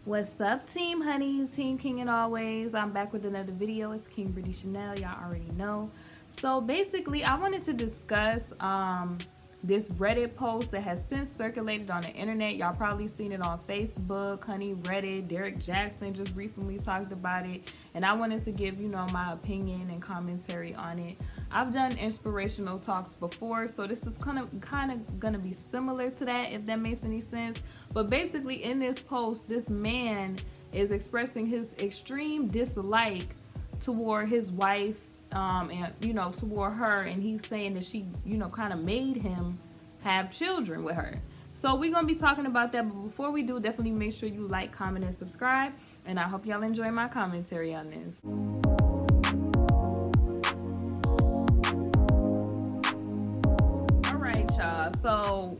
What's up, team honeys, team king and always. I'm back with another video. It's KingBritneyChanel, y'all already know. So basically I wanted to discuss this Reddit post that has since circulated on the internet. Y'all probably seen it on Facebook, honey, Reddit. Derek Jackson just recently talked about it, and I wanted to give, you know, my opinion and commentary on it. I've done inspirational talks before, so this is kind of gonna be similar to that, if that makes any sense. But basically in this post, this man is expressing his extreme dislike toward his wife, and you know, toward her, and he's saying that she, you know, kind of made him have children with her. So we're gonna be talking about that, but before we do, definitely make sure you like, comment, and subscribe, and I hope y'all enjoy my commentary on this. All right, y'all, so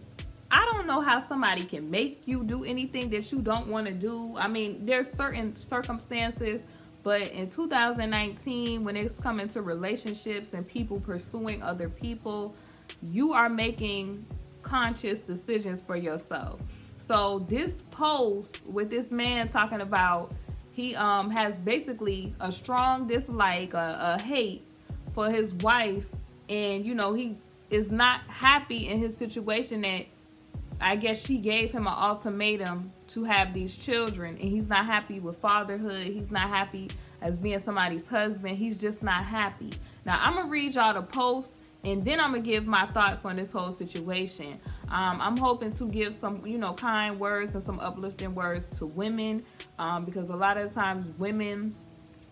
I don't know how somebody can make you do anything that you don't want to do. I mean, there's certain circumstances, but in 2019, when it's coming to relationships and people pursuing other people, you are making conscious decisions for yourself. So this post with this man talking about he has basically a strong dislike, a hate for his wife, and you know, he is not happy in his situation that I guess she gave him an ultimatum to have these children, and he's not happy with fatherhood. He's not happy as being somebody's husband. He's just not happy. Now I'm gonna read y'all the post, and then I'm gonna give my thoughts on this whole situation. I'm hoping to give some, you know, kind words and some uplifting words to women, because a lot of times women,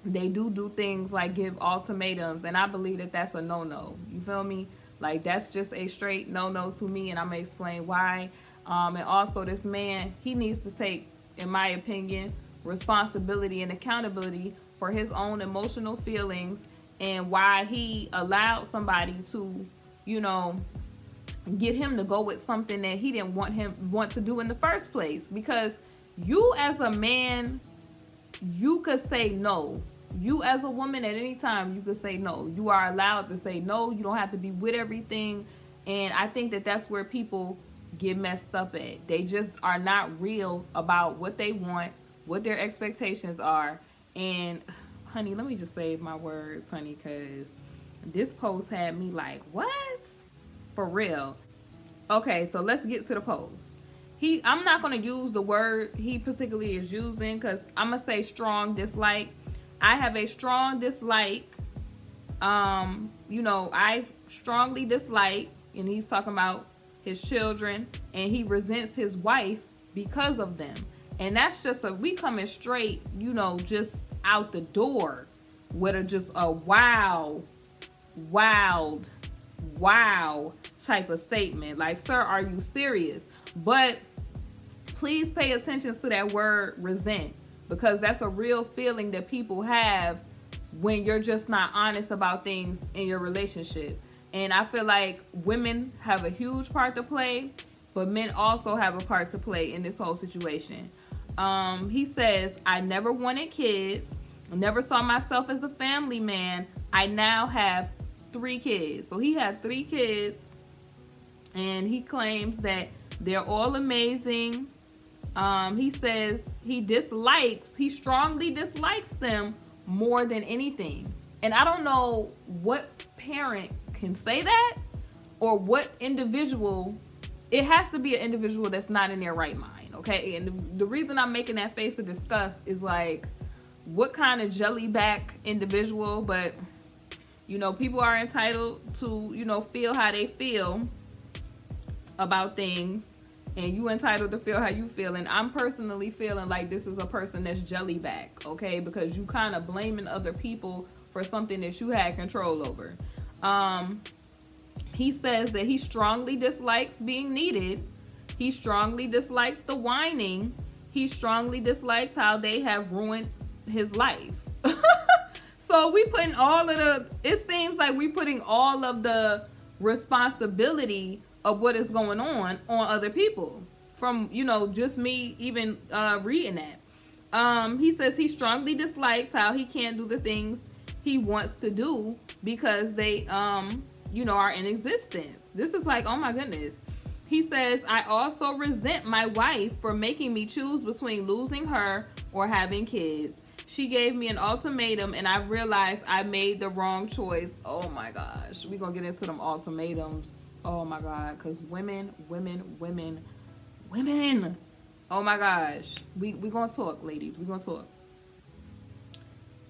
they do things like give ultimatums, and I believe that that's a no-no. You feel me? Like, that's just a straight no-no to me, and I'm gonna explain why. And also, this man, he needs to take, in my opinion, responsibility and accountability for his own emotional feelings and why he allowed somebody to, you know, get him to go with something that he didn't want to do in the first place. Because you as a man, you could say no. You as a woman, at any time, you could say no. You are allowed to say no. You don't have to be with everything. And I think that that's where people get messed up at. They just are not real about what they want, what their expectations are. And honey, let me just save my words, honey, because this post had me like, what? For real. Okay, so let's get to the post. I'm not going to use the word he particularly is using, because I'm going to say strong dislike. I have a strong dislike. You know, I strongly dislike, and he's talking about his children, and he resents his wife because of them. And that's just we coming straight, you know, just out the door with just a wild type of statement. Like, sir, are you serious? But please pay attention to that word resent, because that's a real feeling that people have when you're just not honest about things in your relationship. And I feel like women have a huge part to play, but men also have a part to play in this whole situation. He says, I never wanted kids, never saw myself as a family man. I now have 3 kids. So he had 3 kids, and he claims that they're all amazing. He says he strongly dislikes them more than anything. And I don't know what parent can say that, or what individual. It has to be an individual that's not in their right mind, okay? And the reason I'm making that face of disgust is like, what kind of jellyback individual? But, you know, people are entitled to, you know, feel how they feel about things, and you entitled to feel how you feel. And I'm personally feeling like this is a person that's jellyback, okay? Because you kind of blaming other people for something that you had control over. He says that he strongly dislikes being needed. He strongly dislikes the whining. He strongly dislikes how they have ruined his life. So we putting all of the, it seems like we putting all of the responsibility of what is going on other people, from, you know, just me even reading that. He says he strongly dislikes how he can't do the things he wants to do because they you know, are in existence. This is like, oh my goodness. He says, I also resent my wife for making me choose between losing her or having kids. She gave me an ultimatum and I realized I made the wrong choice. Oh my gosh. We're going to get into them ultimatums. Oh my God. Because women. Oh my gosh. We're going to talk, ladies. We're going to talk.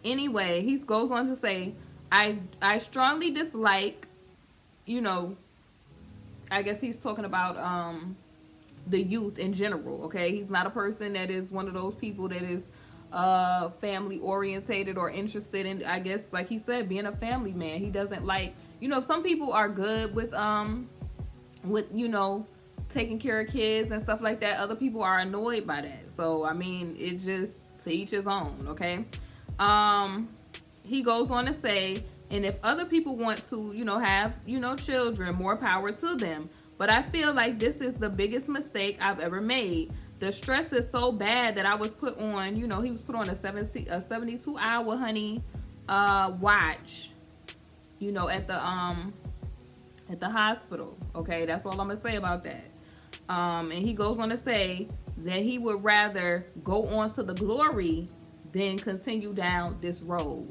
Anyway, he goes on to say, I strongly dislike, you know, I guess he's talking about the youth in general, okay? He's not a person that is one of those people that is family orientated or interested in, I guess, like he said, being a family man. He doesn't like, you know, some people are good with you know, taking care of kids and stuff like that. Other people are annoyed by that. So, I mean, it's just to each his own, okay? He goes on to say, and if other people want to, you know, have, you know, children, more power to them. But I feel like this is the biggest mistake I've ever made. The stress is so bad that I was put on, you know, he was put on a 72-hour, honey, watch, you know, at the hospital. Okay, that's all I'm gonna say about that. And he goes on to say that he would rather go on to the glory than continue down this road.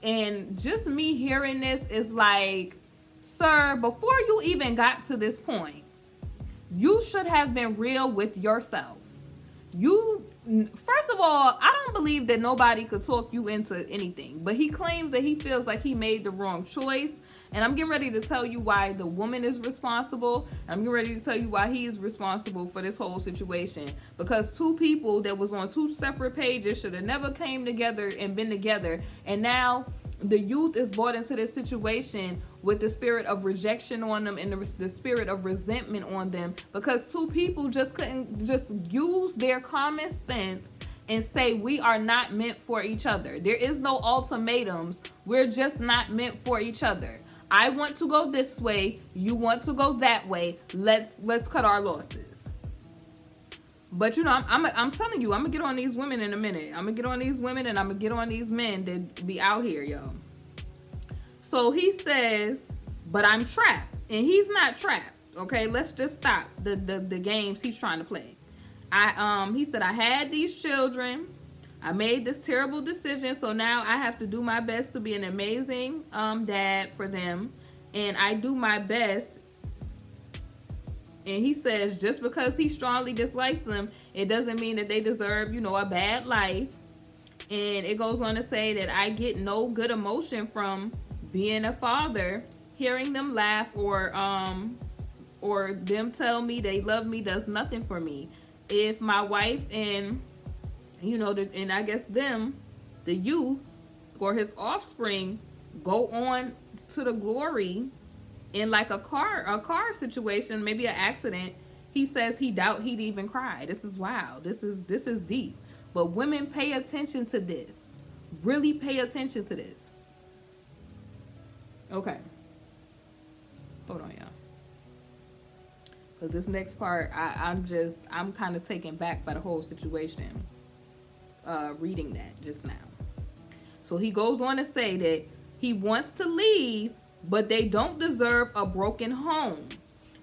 And just me hearing this is like, sir, before you even got to this point, you should have been real with yourself. First of all, I don't believe that nobody could talk you into anything, but he claims that he feels like he made the wrong choice. And I'm getting ready to tell you why the woman is responsible. I'm getting ready to tell you why he is responsible for this whole situation. Because two people that was on two separate pages should have never came together and been together. And now the youth is brought into this situation with the spirit of rejection on them and the spirit of resentment on them. Because two people just couldn't just use their common sense and say, we are not meant for each other. There is no ultimatums. We're just not meant for each other. I want to go this way. You want to go that way. Let's cut our losses. But you know, I'm telling you, I'm gonna get on these women in a minute. I'm gonna get on these women and I'm gonna get on these men that be out here, yo. So he says, but I'm trapped, and he's not trapped. Okay, let's just stop the games he's trying to play. He said, I had these children. I made this terrible decision, so now I have to do my best to be an amazing dad for them, and I do my best. And he says, just because he strongly dislikes them, it doesn't mean that they deserve, you know, a bad life. And it goes on to say that I get no good emotion from being a father. Hearing them laugh or them tell me they love me does nothing for me. If my wife and, you know, and I guess them, the youth or his offspring, go on to the glory in like a car situation, maybe an accident, he says he doubt he'd even cry. This is wild. This is deep. But women, pay attention to this. Really pay attention to this. Okay. Hold on, y'all. Because this next part, I'm kind of taken back by the whole situation. Reading that just now. So he goes on to say that he wants to leave, but they don't deserve a broken home.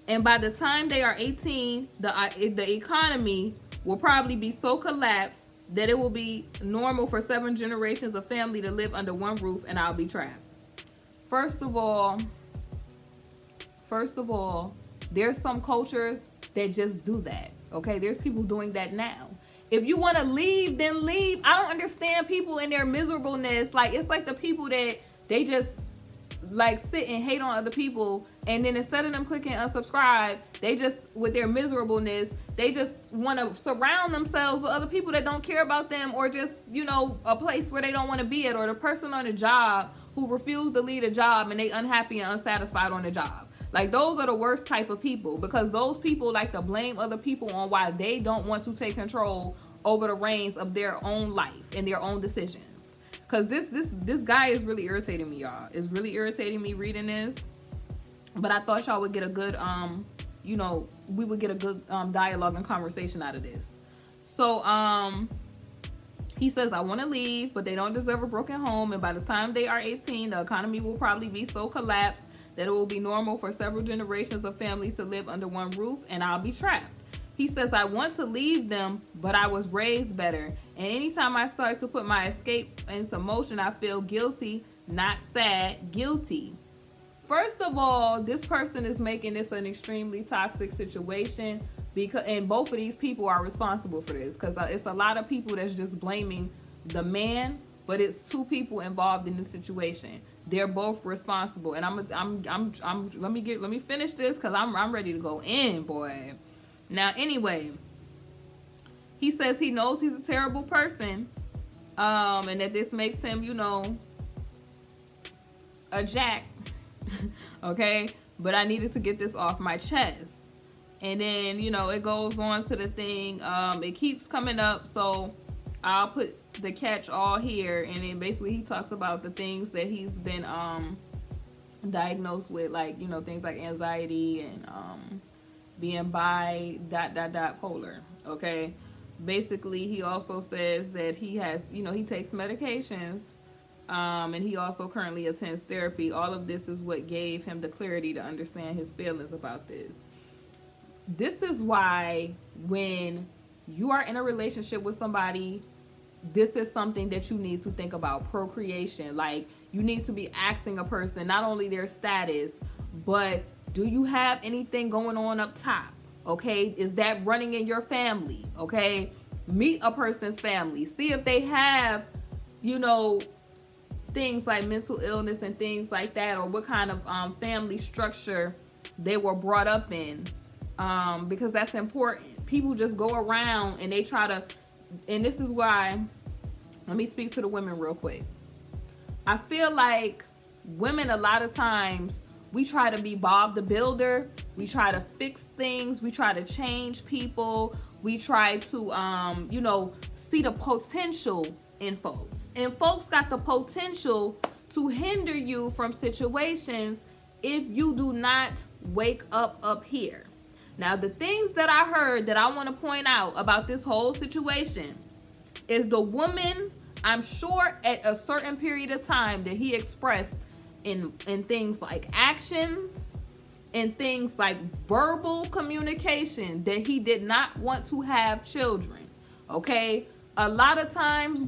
And by the time they are 18, the economy will probably be so collapsed that it will be normal for 7 generations of family to live under one roof, and I'll be trapped. First of all, there's some cultures that just do that. Okay, there's people doing that now. If you want to leave, then leave. I don't understand people in their miserableness. Like, it's like the people that they just like sit and hate on other people, and then instead of them clicking unsubscribe, they just, with their miserableness, they just want to surround themselves with other people that don't care about them, or just, you know, a place where they don't want to be at, or the person on the job who refused to leave a job and they unhappy and unsatisfied on the job. Like, those are the worst type of people, because those people like to blame other people on why they don't want to take control over the reins of their own life and their own decisions. Because this guy is really irritating me, y'all. It's really irritating me reading this. But I thought y'all would get a good, you know, we would get a good dialogue and conversation out of this. So, he says, I want to leave, but they don't deserve a broken home. And by the time they are 18, the economy will probably be so collapsed that it will be normal for several generations of families to live under one roof, and I'll be trapped. He says, I want to leave them, but I was raised better. And anytime I start to put my escape into motion, I feel guilty, not sad, guilty. First of all, this person is making this an extremely toxic situation, because, and both of these people are responsible for this, because it's a lot of people that's just blaming the man, but it's two people involved in the situation. They're both responsible. And let me finish this, because I'm ready to go in, boy. Now, anyway, he says he knows he's a terrible person, and that this makes him, you know, a jack. Okay, but I needed to get this off my chest. And then, you know, it goes on to the thing, it keeps coming up, so I'll put the catch all here. And then basically he talks about the things that he's been diagnosed with, like, you know, things like anxiety and being bipolar. Okay, basically he also says that he has, you know, he takes medications, and he also currently attends therapy. All of this is what gave him the clarity to understand his feelings about this. This is why when you are in a relationship with somebody, this is something that you need to think about: procreation. Like, you need to be asking a person not only their status, but do you have anything going on up top? Okay, is that running in your family? Okay, meet a person's family, see if they have, you know, things like mental illness and things like that, or what kind of family structure they were brought up in, because that's important. People just go around and they try to, and this is why, let me speak to the women real quick. I feel like women, a lot of times, we try to be Bob the Builder. We try to fix things. We try to change people. We try to, you know, see the potential in folks. And folks got the potential to hinder you from situations if you do not wake up here. Now, the things that I heard that I want to point out about this whole situation is the woman, I'm sure at a certain period of time that he expressed in things like actions and things like verbal communication, that he did not want to have children. Okay, a lot of times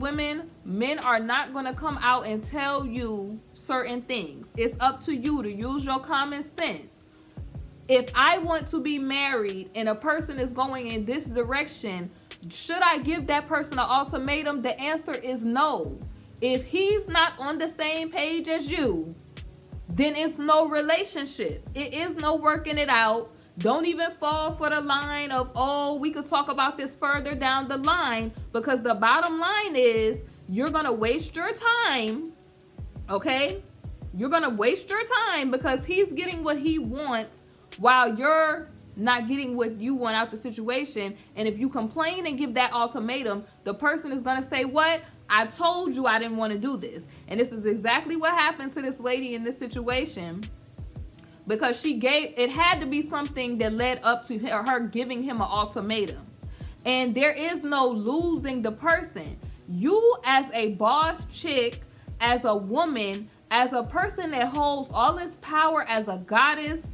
men are not going to come out and tell you certain things. It's up to you to use your common sense. If I want to be married and a person is going in this direction, should I give that person an ultimatum? The answer is no. If he's not on the same page as you, then it's no relationship. It is no working it out. Don't even fall for the line of, oh, we could talk about this further down the line, because the bottom line is you're going to waste your time. Okay? You're going to waste your time because he's getting what he wants while you're not getting what you want out the situation. And if you complain and give that ultimatum, the person is going to say, what? I told you I didn't want to do this. And this is exactly what happened to this lady in this situation, because it had to be something that led up to her giving him an ultimatum. And there is no losing the person. You, as a boss chick, as a woman, as a person that holds all this power as a goddess,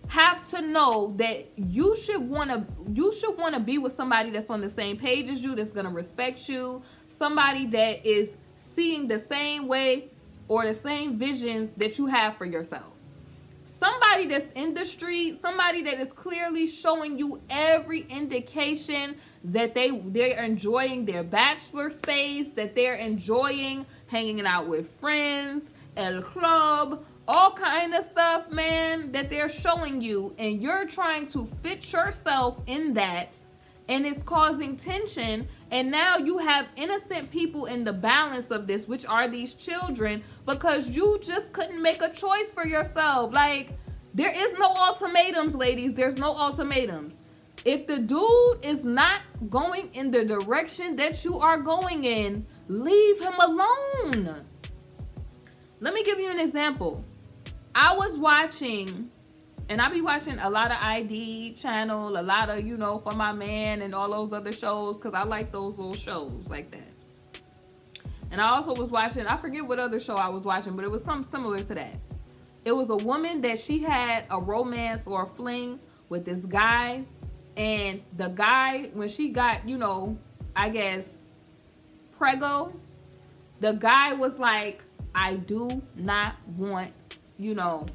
have to know that you should want to be with somebody that's on the same page as you, that's going to respect you, somebody that is seeing the same way or the same visions that you have for yourself. Somebody that's in the street, somebody that is clearly showing you every indication that they're enjoying their bachelor space, that they're enjoying hanging out with friends, el club, all kind of stuff, man, that they're showing you, and you're trying to fit yourself in that, and it's causing tension. And now you have innocent people in the balance of this, which are these children, because you just couldn't make a choice for yourself. Like, there is no ultimatums, ladies. There's no ultimatums. If the dude is not going in the direction that you are going in, leave him alone. Let me give you an example. I was watching, and I be watching a lot of ID channel, a lot of, you know, For My Man and all those other shows, because I like those little shows like that. And I also was watching, I forget what other show I was watching, but it was something similar to that. It was a woman that she had a romance or a fling with this guy. And the guy, when she got, you know, I guess, preggo, the guy was like, I do not want, you know,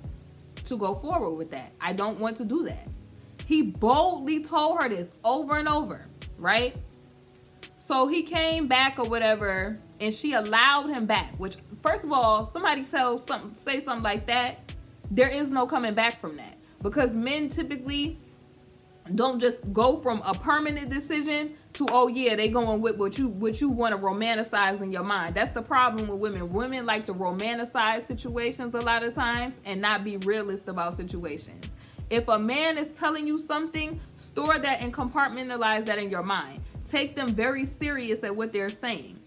to go forward with that. I don't want to do that. He boldly told her this over and over, right? So he came back or whatever, and she allowed him back. Which, first of all, somebody say something like that, there is no coming back from that. Because men typically don't just go from a permanent decision to, oh yeah, they going with what you want to romanticize in your mind. That's the problem with women. Women like to romanticize situations a lot of times and not be realist about situations. If a man is telling you something, store that and compartmentalize that in your mind. Take them very serious at what they're saying.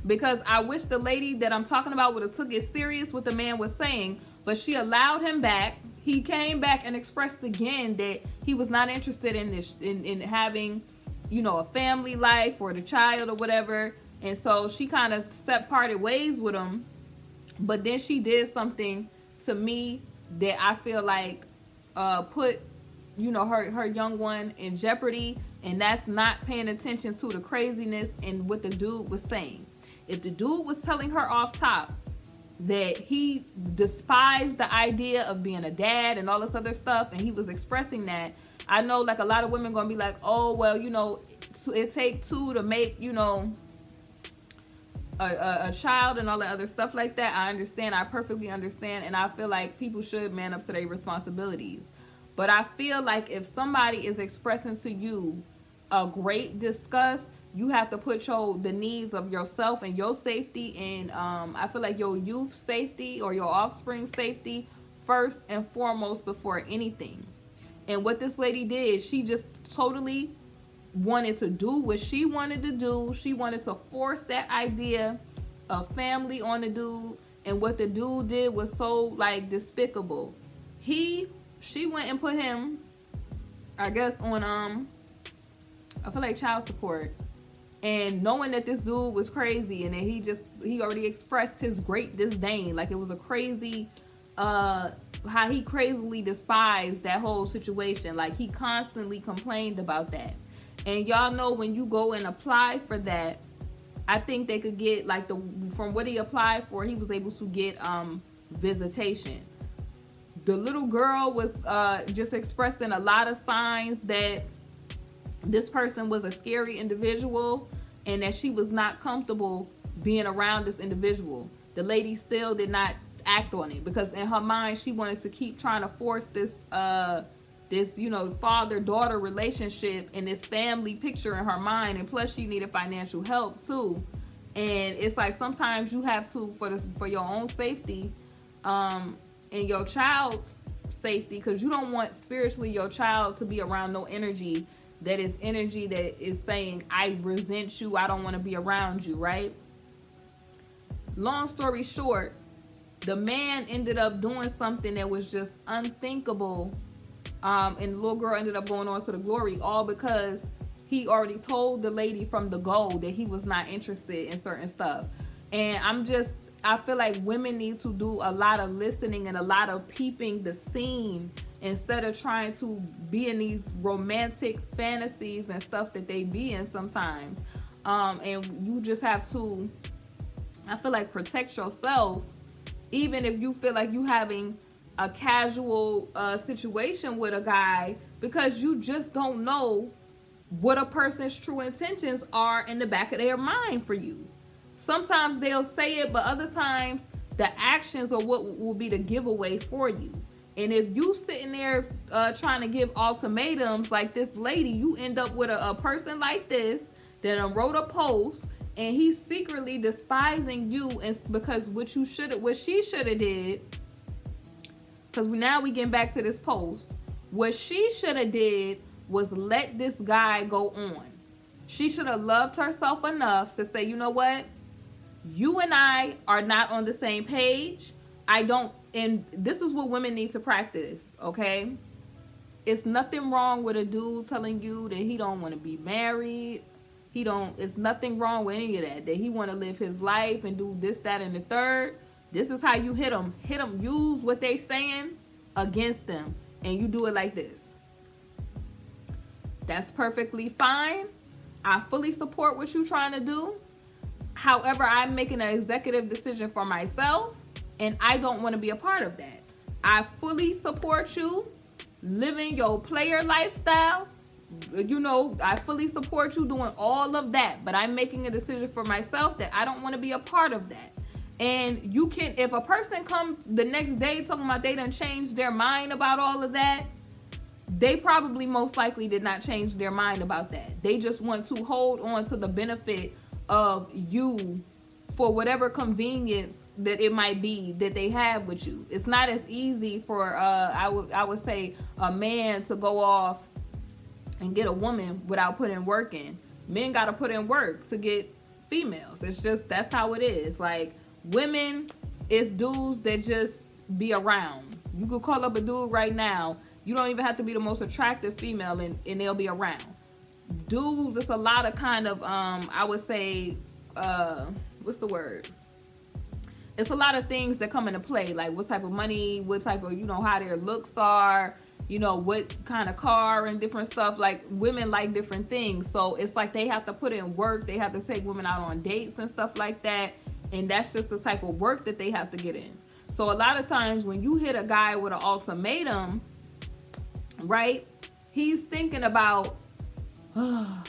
Because I wish the lady that I'm talking about would have took it serious what the man was saying, but she allowed him back. He came back and expressed again that he was not interested in this, in having, you know, a family life or the child or whatever. And so she kind of parted ways with him. But then she did something to me that I feel like put, you know, her young one in jeopardy. And that's not paying attention to the craziness and what the dude was saying. If the dude was telling her off top that he despised the idea of being a dad and all this other stuff, and he was expressing that, I know like a lot of women gonna be like, oh, well, you know, it takes two to make, you know, a child and all that other stuff like that. I understand. I perfectly understand. And I feel like people should man up to their responsibilities. But I feel like if somebody is expressing to you a great disgust, you have to put the needs of yourself and your safety and I feel like your youth safety or your offspring safety first and foremost before anything. And what this lady did, she just totally wanted to do what she wanted to do. She wanted to force that idea of family on the dude. And what the dude did was so like despicable. She went and put him, I guess, on I feel like child support. And knowing that this dude was crazy and that he already expressed his great disdain. Like it was a crazy, how he crazily despised that whole situation. Like he constantly complained about that. And y'all know when you go and apply for that, I think they could get like from what he applied for, he was able to get visitation. The little girl was just expressing a lot of signs that this person was a scary individual and that she was not comfortable being around this individual. The lady still did not act on it because in her mind she wanted to keep trying to force this you know, father-daughter relationship and this family picture in her mind, and plus she needed financial help too. And it's like sometimes you have to, for your own safety and your child's safety, because you don't want spiritually your child to be around no energy that is saying, I resent you, I don't want to be around you, right? Long story short, the man ended up doing something that was just unthinkable, and the little girl ended up going on to the glory, all because he already told the lady from the go that he was not interested in certain stuff. And I feel like women need to do a lot of listening and a lot of peeping the scene instead of trying to be in these romantic fantasies and stuff that they be in sometimes. And you just have to, I feel like, protect yourself, even if you feel like you having a casual situation with a guy, because you just don't know what a person's true intentions are in the back of their mind for you. Sometimes they'll say it, but other times the actions are what will be the giveaway for you. And if you sitting there trying to give ultimatums like this lady, you end up with a person like this that wrote a post and he's secretly despising you, and because what she should have did, because now we getting back to this post, what she should have did was let this guy go on. She should have loved herself enough to say, you know what? You and I are not on the same page. And this is what women need to practice, okay? It's nothing wrong with a dude telling you that he don't want to be married. It's nothing wrong with any of that. That he want to live his life and do this, that, and the third. This is how you hit them. Hit them. Use what they saying against them. And you do it like this. That's perfectly fine. I fully support what you're trying to do. However, I'm making an executive decision for myself, and I don't want to be a part of that. I fully support you living your player lifestyle. You know, I fully support you doing all of that, but I'm making a decision for myself that I don't want to be a part of that. And you can, if a person comes the next day talking about they done changed their mind about all of that, they probably most likely did not change their mind about that. They just want to hold on to the benefit of you for whatever convenience that it might be that they have with you. It's not as easy for I would say a man to go off and get a woman without putting work in. Men got to put in work to get females. It's just, that's how it is. Like, women is dudes that just be around. You could call up a dude right now. You don't even have to be the most attractive female and they'll be around. Dudes, it's a lot of kind of, I would say, what's the word? It's a lot of things that come into play, like what type of money, what type of, you know, how their looks are, you know, what kind of car and different stuff. Like, women like different things. So it's like they have to put in work. They have to take women out on dates and stuff like that. And that's just the type of work that they have to get in. So a lot of times when you hit a guy with an ultimatum, right, he's thinking about, oh,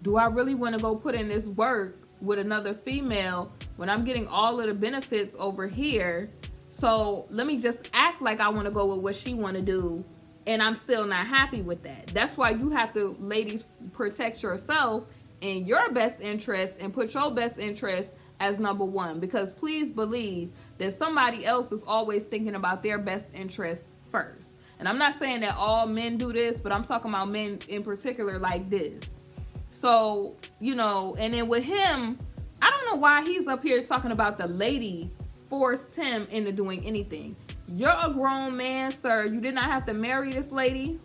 do I really want to go put in this work with another female when I'm getting all of the benefits over here? So let me just act like I want to go with what she want to do, and I'm still not happy with that. That's why you have to, ladies, protect yourself in your best interest and put your best interest as number one, because please believe that somebody else is always thinking about their best interest first. And I'm not saying that all men do this, but I'm talking about men in particular like this. So, you know, and then with him, I don't know why he's up here talking about the lady forced him into doing anything. You're a grown man, sir. You did not have to marry this lady.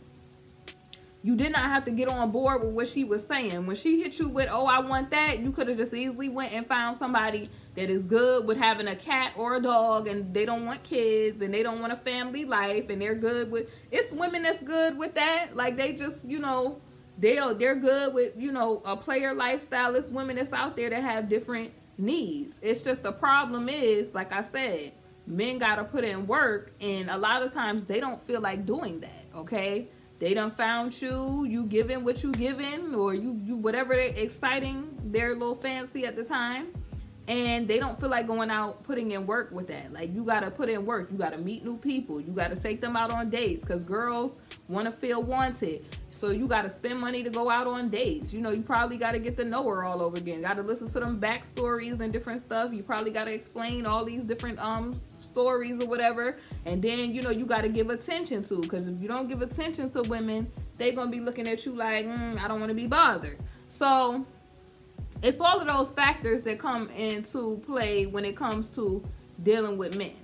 You did not have to get on board with what she was saying. When she hit you with, oh, I want that, you could have just easily went and found somebody that is good with having a cat or a dog, and they don't want kids, and they don't want a family life, and they're good with, it's women that's good with that. Like, they just, you know, they're good with, you know, a player lifestyle. It's women that's out there that have different needs. It's just the problem is, like I said, men got to put in work, and a lot of times they don't feel like doing that, okay? They done found you giving what you giving, or you whatever they're exciting their little fancy at the time, and they don't feel like going out putting in work with that. Like, you got to put in work. You got to meet new people. You got to take them out on dates, because girls want to feel wanted. So you got to spend money to go out on dates. You know, you probably got to get to know her all over again. Got to listen to them backstories and different stuff. You probably got to explain all these different stories or whatever. And then, you know, you got to give attention to, because if you don't give attention to women, they're going to be looking at you like, I don't want to be bothered. So it's all of those factors that come into play when it comes to dealing with men.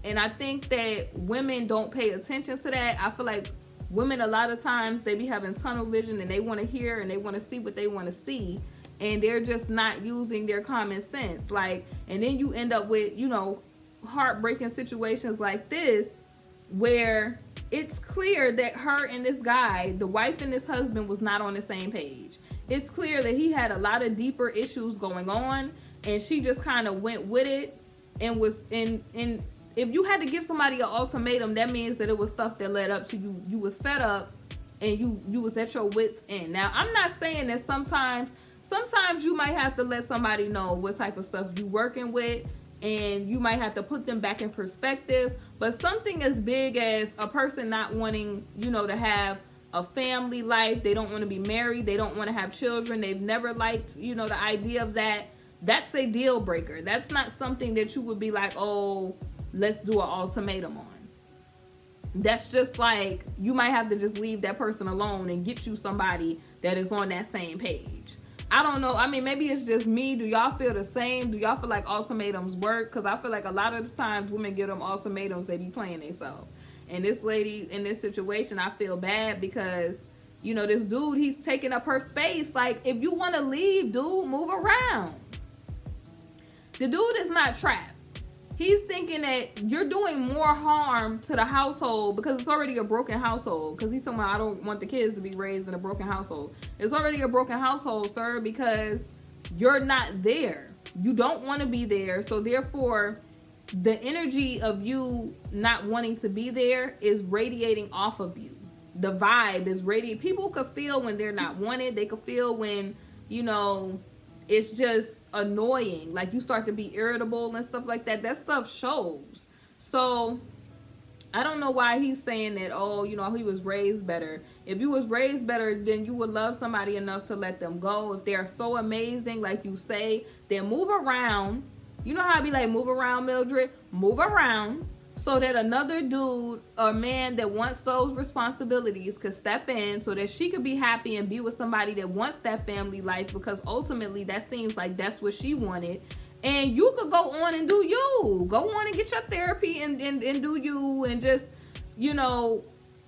And I think that women don't pay attention to that. I feel like women, a lot of times, they be having tunnel vision, and they want to hear and they want to see what they want to see, and they're just not using their common sense. Like, and then you end up with, you know, heartbreaking situations like this, where it's clear that her and this guy, the wife and this husband, was not on the same page. It's clear that he had a lot of deeper issues going on, and she just kind of went with it and was in. If you had to give somebody an ultimatum, that means that it was stuff that led up to you was fed up, and you was at your wits' end. Now, I'm not saying that sometimes you might have to let somebody know what type of stuff you working with, and you might have to put them back in perspective. But something as big as a person not wanting, you know, to have a family life, they don't want to be married, they don't want to have children, they've never liked, you know, the idea of that, that's a deal breaker. That's not something that you would be like, oh, let's do an ultimatum on. That's just like, you might have to just leave that person alone and get you somebody that is on that same page. I don't know. I mean, maybe it's just me. Do y'all feel the same? Do y'all feel like ultimatums work? Because I feel like a lot of the times women give them ultimatums, they be playing themselves. And this lady in this situation, I feel bad because, you know, this dude, he's taking up her space. Like, if you want to leave, dude, move around. The dude is not trapped. he's thinking that you're doing more harm to the household because it's already a broken household. Because he's talking about, I don't want the kids to be raised in a broken household. It's already a broken household, sir, because you're not there. You don't want to be there. So therefore, the energy of you not wanting to be there is radiating off of you. The vibe is radiating. People could feel when they're not wanted. They could feel when, you know, it's just annoying. Like you start to be irritable and stuff like that. That stuff shows. So I don't know why he's saying that, oh, you know, he was raised better. If you was raised better, then you would love somebody enough to let them go. If they're so amazing, like you say, then move around. You know how I be like, move around, Mildred? Move around so that another dude or man that wants those responsibilities could step in so that she could be happy and be with somebody that wants that family life, because ultimately that seems like that's what she wanted. And you could go on and do you. Go on and get your therapy and do you, and just, you know,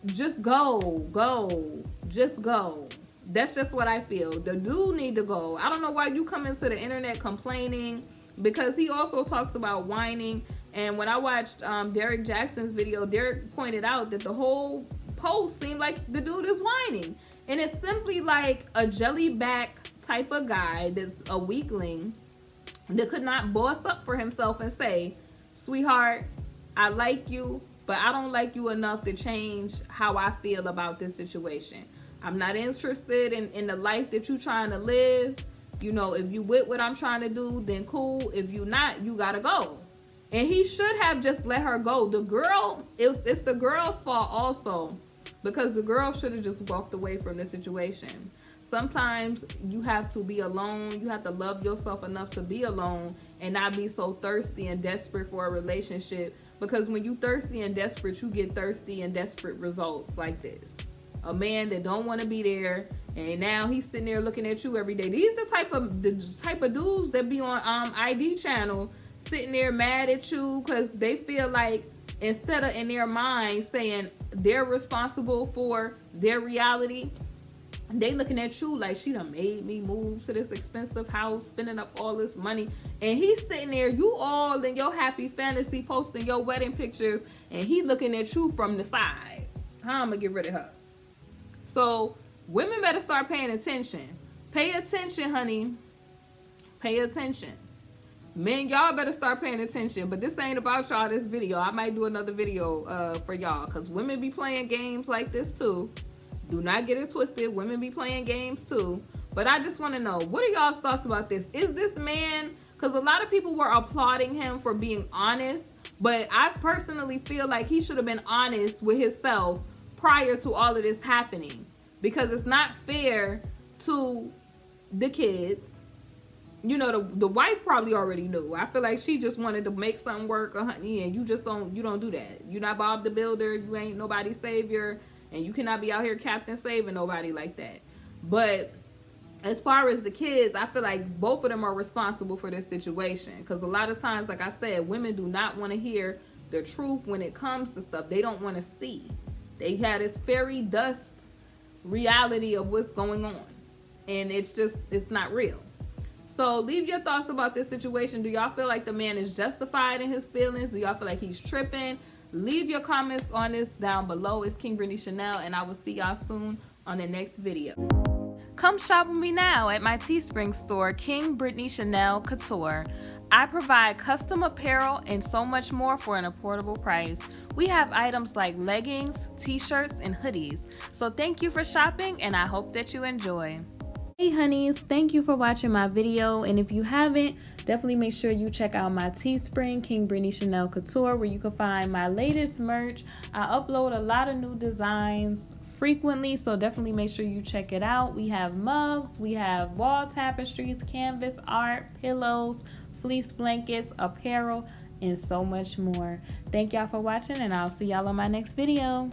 just go. Just go. That's just what I feel. The dude need to go. I don't know why you come into the internet complaining, because he also talks about whining. And when I watched Derek Jackson's video, Derek pointed out that the whole post seemed like the dude is whining. And it's simply like a jellyback type of guy that's a weakling that could not boss up for himself and say, sweetheart, I like you, but I don't like you enough to change how I feel about this situation. I'm not interested in the life that you're trying to live. You know, if you with what I'm trying to do, then cool. If you not, you gotta go. And he should have just let her go. The girl, it's the girl's fault also, because the girl should have just walked away from the situation. Sometimes you have to be alone. You have to love yourself enough to be alone and not be so thirsty and desperate for a relationship. Because when you thirsty and desperate, you get thirsty and desperate results like this. A man that don't want to be there, and now he's sitting there looking at you every day. These the type of dudes that be on ID channel sitting there mad at you because they feel like, instead of in their mind saying they're responsible for their reality, they looking at you like, she done made me move to this expensive house, spending up all this money. And he's sitting there, you all in your happy fantasy, posting your wedding pictures, and he looking at you from the side. How I'm gonna get rid of her? So women better start paying attention. Pay attention, honey. Pay attention. Men, y'all better start paying attention. But this ain't about y'all, this video. I might do another video for y'all, because women be playing games like this too. Do not get it twisted. Women be playing games too. But I just want to know, what are y'all's thoughts about this? Is this man, because a lot of people were applauding him for being honest, but I personally feel like he should have been honest with himself prior to all of this happening, because it's not fair to the kids. You know, the wife probably already knew. I feel like she just wanted to make something work, honey, and you don't do that. You're not Bob the Builder. You ain't nobody's savior, and you cannot be out here Captain Saving nobody like that. But as far as the kids, I feel like both of them are responsible for this situation, because a lot of times, like I said, women do not want to hear the truth when it comes to stuff they don't want to see. They had this fairy dust reality of what's going on, and it's not real. So leave your thoughts about this situation. Do y'all feel like the man is justified in his feelings? Do y'all feel like he's tripping? Leave your comments on this down below. It's KingBritneyChanel, and I will see y'all soon on the next video. Come shop with me now at my Teespring store, KingBritneyChanel Couture. I provide custom apparel and so much more for an affordable price. We have items like leggings, t-shirts, and hoodies. So thank you for shopping, and I hope that you enjoy. Hey honeys, thank you for watching my video, and if you haven't, definitely make sure you check out my Teespring, KingBritneyChanel Couture, where you can find my latest merch. I upload a lot of new designs frequently, so definitely make sure you check it out. We have mugs, we have wall tapestries, canvas art, pillows, fleece blankets, apparel, and so much more. Thank y'all for watching, and I'll see y'all on my next video.